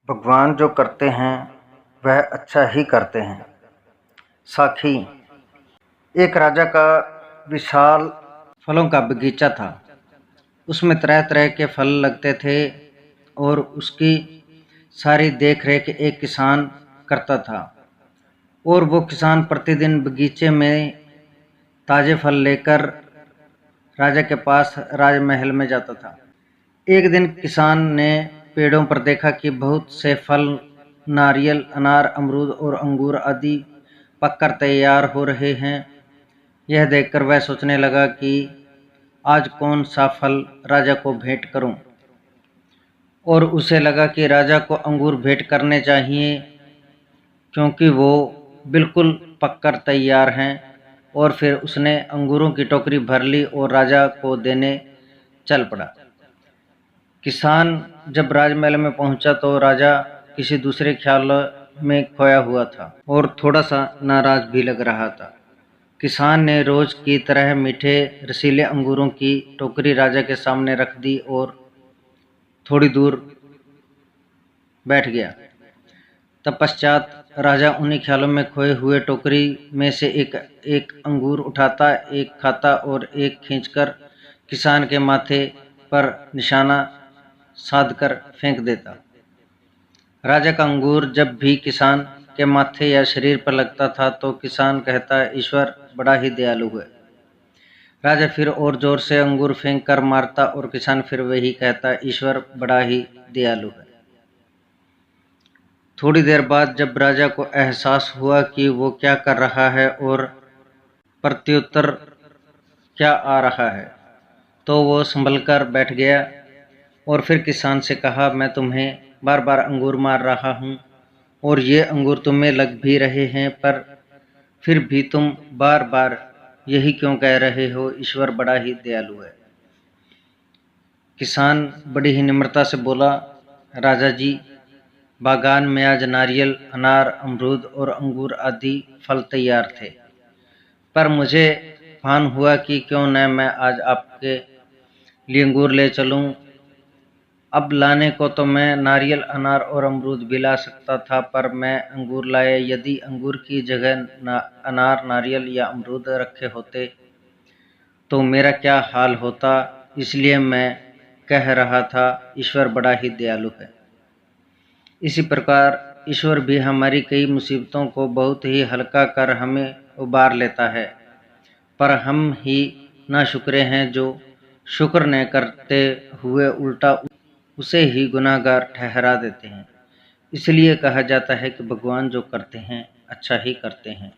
भगवान जो करते हैं वह अच्छा ही करते हैं। साखी। एक राजा का विशाल फलों का बगीचा था। उसमें तरह तरह के फल लगते थे और उसकी सारी देख रेख एक किसान करता था। और वो किसान प्रतिदिन बगीचे में ताज़े फल लेकर राजा के पास राजमहल में जाता था। एक दिन किसान ने पेड़ों पर देखा कि बहुत से फल नारियल, अनार, अमरूद और अंगूर आदि पककर तैयार हो रहे हैं। यह देखकर वह सोचने लगा कि आज कौन सा फल राजा को भेंट करूं। और उसे लगा कि राजा को अंगूर भेंट करने चाहिए क्योंकि वो बिल्कुल पककर तैयार हैं। और फिर उसने अंगूरों की टोकरी भर ली और राजा को देने चल पड़ा। किसान जब राजमहल में पहुंचा तो राजा किसी दूसरे ख्याल में खोया हुआ था और थोड़ा सा नाराज भी लग रहा था। किसान ने रोज की तरह मीठे रसीले अंगूरों की टोकरी राजा के सामने रख दी और थोड़ी दूर बैठ गया। तत्पश्चात राजा उन्हीं ख्यालों में खोए हुए टोकरी में से एक अंगूर उठाता, एक खाता और एक खींचकर किसान के माथे पर निशाना साधकर फेंक देता। राजा का अंगूर जब भी किसान के माथे या शरीर पर लगता था तो किसान कहता, ईश्वर बड़ा ही दयालु है। राजा फिर और जोर से अंगूर फेंक कर मारता और किसान फिर वही कहता, ईश्वर बड़ा ही दयालु है। थोड़ी देर बाद जब राजा को एहसास हुआ कि वो क्या कर रहा है और प्रत्युत्तर क्या आ रहा है, तो वो संभलकर बैठ गया और फिर किसान से कहा, मैं तुम्हें बार बार अंगूर मार रहा हूँ और ये अंगूर तुम्हें लग भी रहे हैं, पर फिर भी तुम बार बार यही क्यों कह रहे हो, ईश्वर बड़ा ही दयालु है। किसान बड़ी ही निम्रता से बोला, राजा जी, बागान में आज नारियल, अनार, अमरूद और अंगूर आदि फल तैयार थे, पर मुझे भान हुआ कि क्यों न मैं आज आपके लिए अंगूर ले चलूं। अब लाने को तो मैं नारियल, अनार और अमरूद भी ला सकता था, पर मैं अंगूर लाया। यदि अंगूर की जगह अनार, नारियल या अमरूद रखे होते तो मेरा क्या हाल होता। इसलिए मैं कह रहा था, ईश्वर बड़ा ही दयालु है। इसी प्रकार ईश्वर भी हमारी कई मुसीबतों को बहुत ही हल्का कर हमें उबार लेता है, पर हम ही नाशुक्रे हैं जो शुक्र न करते हुए उल्टा उसे ही गुनाहगार ठहरा देते हैं। इसलिए कहा जाता है कि भगवान जो करते हैं अच्छा ही करते हैं।